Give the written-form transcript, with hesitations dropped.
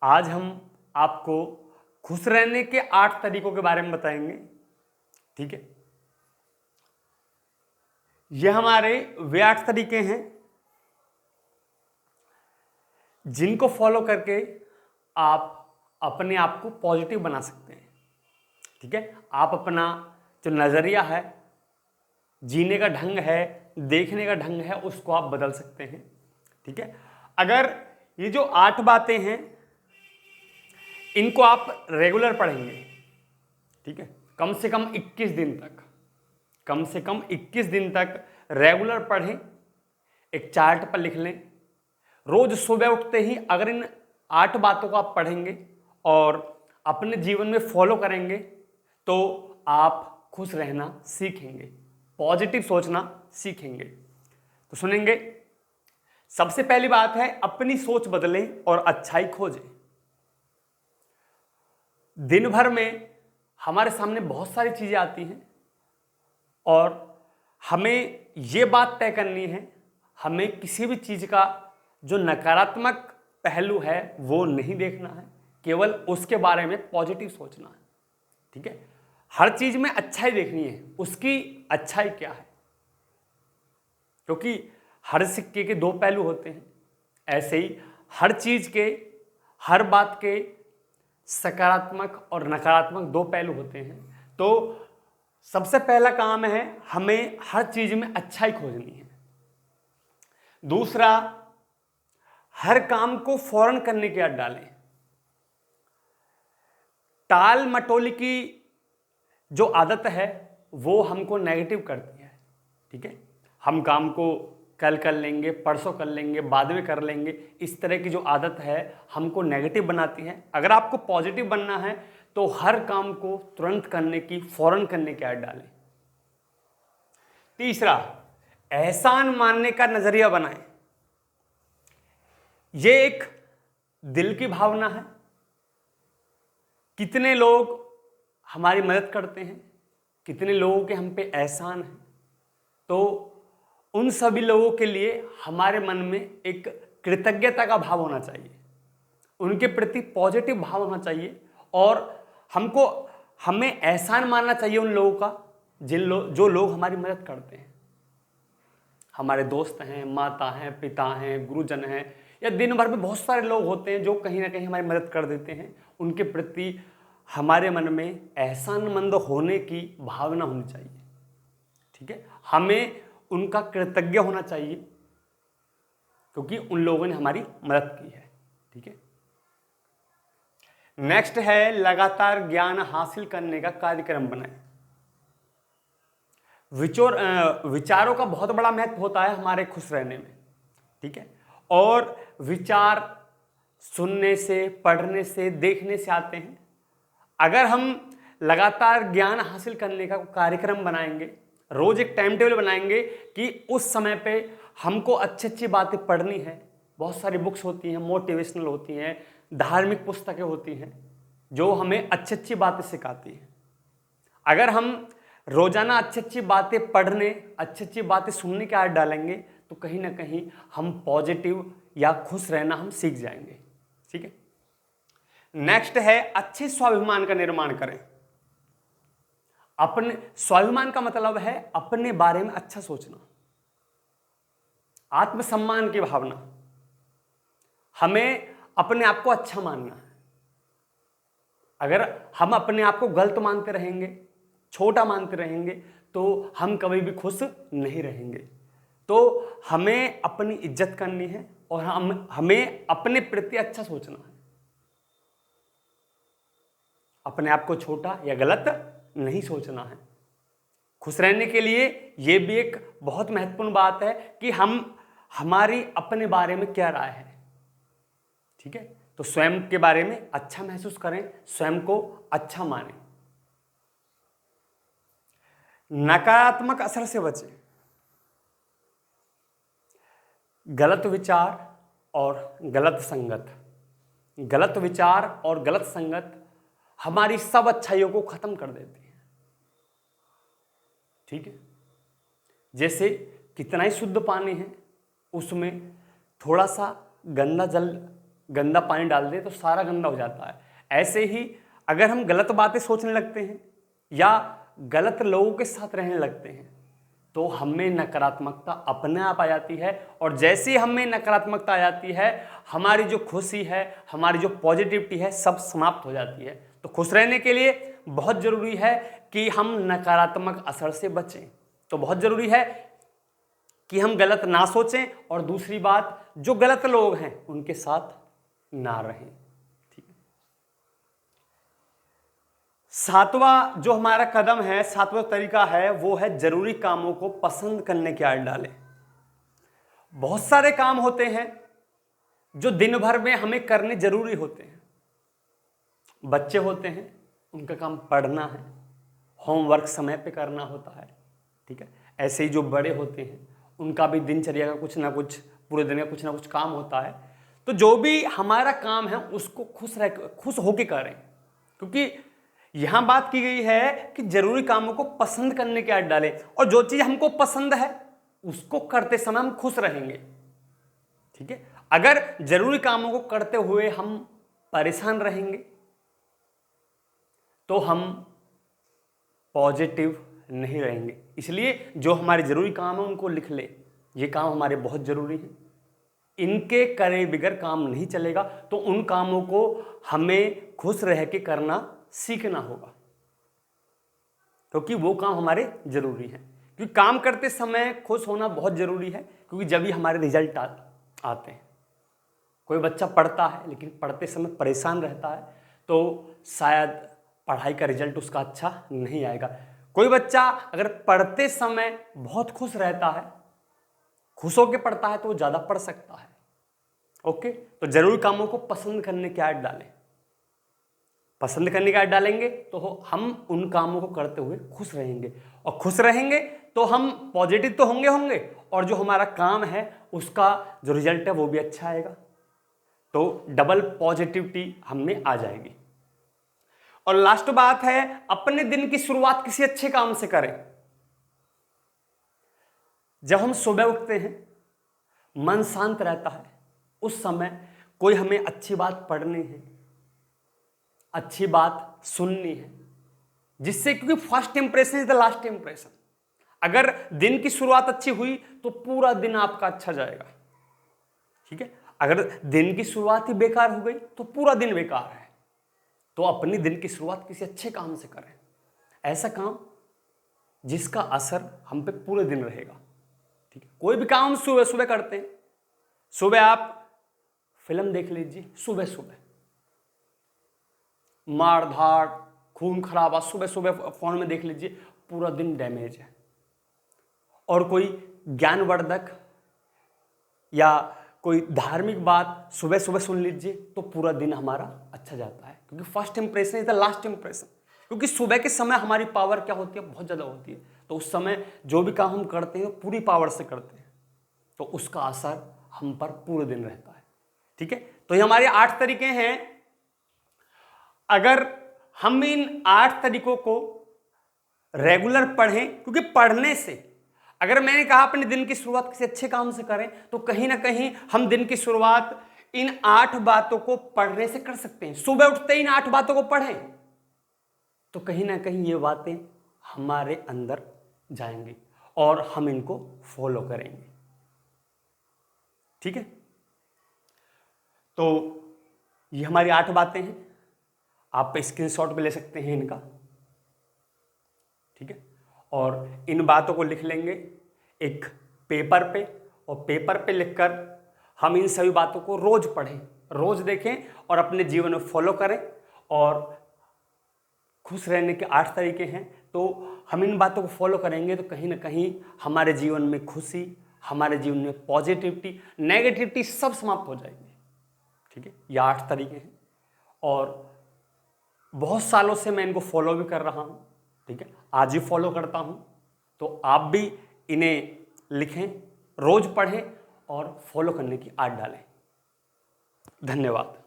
आज हम आपको खुश रहने के 8 तरीकों के बारे में बताएंगे। ठीक है, ये हमारे वे 8 तरीके हैं जिनको फॉलो करके आप अपने आप को पॉजिटिव बना सकते हैं। ठीक है, आप अपना जो नज़रिया है, जीने का ढंग है, देखने का ढंग है, उसको आप बदल सकते हैं। ठीक है, अगर ये जो 8 बातें हैं इनको आप रेगुलर पढ़ेंगे, ठीक है, कम से कम 21 दिन तक, कम से कम 21 दिन तक रेगुलर पढ़ें, एक चार्ट पर लिख लें। रोज सुबह उठते ही अगर इन 8 बातों को आप पढ़ेंगे और अपने जीवन में फॉलो करेंगे तो आप खुश रहना सीखेंगे, पॉजिटिव सोचना सीखेंगे। तो सुनेंगे। सबसे पहली बात है, अपनी सोच बदलें और अच्छाई खोजें। दिन भर में हमारे सामने बहुत सारी चीजें आती हैं और हमें यह बात तय करनी है, हमें किसी भी चीज का जो नकारात्मक पहलू है वो नहीं देखना है, केवल उसके बारे में पॉजिटिव सोचना है। ठीक है, हर चीज में अच्छाई देखनी है, उसकी अच्छाई क्या है, क्योंकि हर सिक्के के 2 पहलू होते हैं। ऐसे ही हर चीज के, हर बात के सकारात्मक और नकारात्मक 2 पहलू होते हैं। तो सबसे पहला काम है, हमें हर चीज में अच्छाई खोजनी है। दूसरा, हर काम को फौरन करने की आदत डालें। टाल मटोली की जो आदत है वो हमको नेगेटिव करती है। ठीक है, हम काम को कल कर लेंगे, परसों कर लेंगे, बाद में कर लेंगे, इस तरह की जो आदत है हमको नेगेटिव बनाती है। अगर आपको पॉजिटिव बनना है तो हर काम को तुरंत करने की, फौरन करने की आदत डालें। तीसरा, एहसान मानने का नजरिया बनाएं। ये एक दिल की भावना है। कितने लोग हमारी मदद करते हैं, कितने लोगों के हम पे एहसान है, तो उन सभी लोगों के लिए हमारे मन में एक कृतज्ञता का भाव होना चाहिए, उनके प्रति पॉजिटिव भाव होना चाहिए और हमें एहसान मानना चाहिए उन लोगों का जो लोग हमारी मदद करते हैं। हमारे दोस्त हैं, माता हैं, पिता हैं, गुरुजन हैं, या दिन भर में बहुत सारे लोग होते हैं जो कहीं ना कहीं हमारी मदद कर देते हैं। उनके प्रति हमारे मन में एहसानमंद होने की भावना होनी चाहिए। ठीक है, हमें उनका कृतज्ञ होना चाहिए क्योंकि उन लोगों ने हमारी मदद की है। ठीक है, नेक्स्ट है, लगातार ज्ञान हासिल करने का कार्यक्रम बनाएं। विचारों का बहुत बड़ा महत्व होता है हमारे खुश रहने में। ठीक है, और विचार सुनने से, पढ़ने से, देखने से आते हैं। अगर हम लगातार ज्ञान हासिल करने का कार्यक्रम बनाएंगे, रोज एक टाइम टेबल बनाएंगे कि उस समय पे हमको अच्छी अच्छी बातें पढ़नी है। बहुत सारी बुक्स होती हैं, मोटिवेशनल होती हैं, धार्मिक पुस्तकें होती हैं जो हमें अच्छी अच्छी बातें सिखाती हैं। अगर हम रोजाना अच्छी अच्छी बातें पढ़ने, अच्छी अच्छी बातें सुनने की आदत डालेंगे तो कहीं ना कहीं हम पॉजिटिव या खुश रहना हम सीख जाएंगे। ठीक है, नेक्स्ट है, अच्छे स्वाभिमान का निर्माण करें। अपने स्वाभिमान का मतलब है अपने बारे में अच्छा सोचना, आत्मसम्मान की भावना। हमें अपने आप को अच्छा मानना है। अगर हम अपने आप को गलत मानते रहेंगे, छोटा मानते रहेंगे, तो हम कभी भी खुश नहीं रहेंगे। तो हमें अपनी इज्जत करनी है और हमें अपने प्रति अच्छा सोचना है। अपने आप को छोटा या गलत नहीं सोचना है। खुश रहने के लिए यह भी एक बहुत महत्वपूर्ण बात है कि हमारी अपने बारे में क्या राय है। ठीक है, तो स्वयं के बारे में अच्छा महसूस करें, स्वयं को अच्छा मानें। नकारात्मक असर से बचें। गलत विचार और गलत संगत, गलत विचार और गलत संगत हमारी सब अच्छाइयों को खत्म कर देती है। ठीक है, जैसे कितना ही शुद्ध पानी है उसमें थोड़ा सा गंदा जल गंदा पानी डाल दें तो सारा गंदा हो जाता है। ऐसे ही अगर हम गलत बातें सोचने लगते हैं या गलत लोगों के साथ रहने लगते हैं तो हमें नकारात्मकता अपने आप आ जाती है, और जैसे ही हमें नकारात्मकता आ जाती है हमारी जो खुशी है, हमारी जो पॉजिटिविटी है, सब समाप्त हो जाती है। तो खुश रहने के लिए बहुत ज़रूरी है कि हम नकारात्मक असर से बचें। तो बहुत ज़रूरी है कि हम गलत ना सोचें, और दूसरी बात, जो गलत लोग हैं उनके साथ ना रहें। ठीक है। सातवां जो हमारा कदम है, सातवां तरीका है, वो है जरूरी कामों को पसंद करने की आदत डालें। बहुत सारे काम होते हैं जो दिन भर में हमें करने जरूरी होते हैं। बच्चे होते हैं, उनका काम पढ़ना है, होमवर्क समय पे करना होता है। ठीक है। ऐसे ही जो बड़े होते हैं उनका भी दिनचर्या का कुछ ना कुछ, पूरे दिन का कुछ ना कुछ काम होता है। तो जो भी हमारा काम है उसको खुश होके करें, क्योंकि यहां बात की गई है कि जरूरी कामों को पसंद करने की आदत डालें, और जो चीज हमको पसंद है उसको करते समय हम खुश रहेंगे। ठीक है। अगर जरूरी कामों को करते हुए हम परेशान रहेंगे तो हम पॉजिटिव नहीं रहेंगे। इसलिए जो हमारे जरूरी काम है उनको लिख ले, ये काम हमारे बहुत जरूरी है, इनके करे बगैर काम नहीं चलेगा। तो उन कामों को हमें खुश रह के करना सीखना होगा, क्योंकि वो काम हमारे जरूरी हैं। क्योंकि काम करते समय खुश होना बहुत जरूरी है, क्योंकि जब भी हमारे रिजल्ट आते हैं। कोई बच्चा पढ़ता है लेकिन पढ़ते समय परेशान रहता है तो शायद पढ़ाई का रिजल्ट उसका अच्छा नहीं आएगा। कोई बच्चा अगर पढ़ते समय बहुत खुश रहता है, खुश होकर पढ़ता है, तो वो ज़्यादा पढ़ सकता है। ओके। तो जरूरी कामों को पसंद करने की आदत डालें। पसंद करने की आदत डालेंगे तो हम उन कामों को करते हुए खुश रहेंगे, और खुश रहेंगे तो हम पॉजिटिव तो होंगे, और जो हमारा काम है उसका जो रिजल्ट है वो भी अच्छा आएगा। तो डबल पॉजिटिविटी हम में आ जाएगी। और लास्ट बात है, अपने दिन की शुरुआत किसी अच्छे काम से करें। जब हम सुबह उठते हैं, मन शांत रहता है, उस समय कोई हमें अच्छी बात पढ़नी है, अच्छी बात सुननी है, जिससे, क्योंकि first impression is the last impression. अगर दिन की शुरुआत अच्छी हुई तो पूरा दिन आपका अच्छा जाएगा। ठीक है। अगर दिन की शुरुआत ही बेकार हो गई तो पूरा दिन बेकार है। तो अपनी दिन की शुरुआत किसी अच्छे काम से करें, ऐसा काम जिसका असर हम पे पूरे दिन रहेगा। ठीक है। कोई भी काम हम सुबह सुबह करते हैं। सुबह आप फिल्म देख लीजिए, सुबह सुबह मार धाड़, खून खराबा सुबह सुबह फोन में देख लीजिए, पूरा दिन डैमेज है। और कोई ज्ञानवर्धक या कोई धार्मिक बात सुबह सुबह सुन लीजिए तो पूरा दिन हमारा अच्छा जाता है, क्योंकि first impression is the last impression. क्योंकि सुबह के समय हमारी पावर क्या होती है, बहुत ज़्यादा होती है। तो उस समय जो भी काम हम करते हैं पूरी पावर से करते हैं, तो उसका असर हम पर पूरे दिन रहता है। ठीक है। तो ये हमारे 8 तरीके हैं। अगर हम इन 8 तरीकों को रेगुलर पढ़ें, क्योंकि पढ़ने से, अगर मैंने कहा अपने दिन की शुरुआत किसी अच्छे काम से करें, तो कहीं ना कहीं हम दिन की शुरुआत इन 8 बातों को पढ़ने से कर सकते हैं। सुबह उठते ही इन 8 बातों को पढ़ें तो कहीं ना कहीं ये बातें हमारे अंदर जाएंगी और हम इनको फॉलो करेंगे। ठीक है। तो ये हमारी 8 बातें हैं। आप स्क्रीनशॉट भी ले सकते हैं इनका। ठीक है। और इन बातों को लिख लेंगे एक पेपर पे, और पेपर पे लिखकर हम इन सभी बातों को रोज पढ़ें, रोज देखें और अपने जीवन में फॉलो करें। और खुश रहने के 8 तरीके हैं, तो हम इन बातों को फॉलो करेंगे तो कहीं ना कहीं हमारे जीवन में खुशी, हमारे जीवन में पॉजिटिविटी, नेगेटिविटी सब समाप्त हो जाएगी। ठीक है। ये 8 तरीके हैं और बहुत सालों से मैं इनको फॉलो भी कर रहा हूँ। ठीक है। आज ही फॉलो करता हूँ, तो आप भी इन्हें लिखें, रोज पढ़ें और फॉलो करने की आदत डालें। धन्यवाद।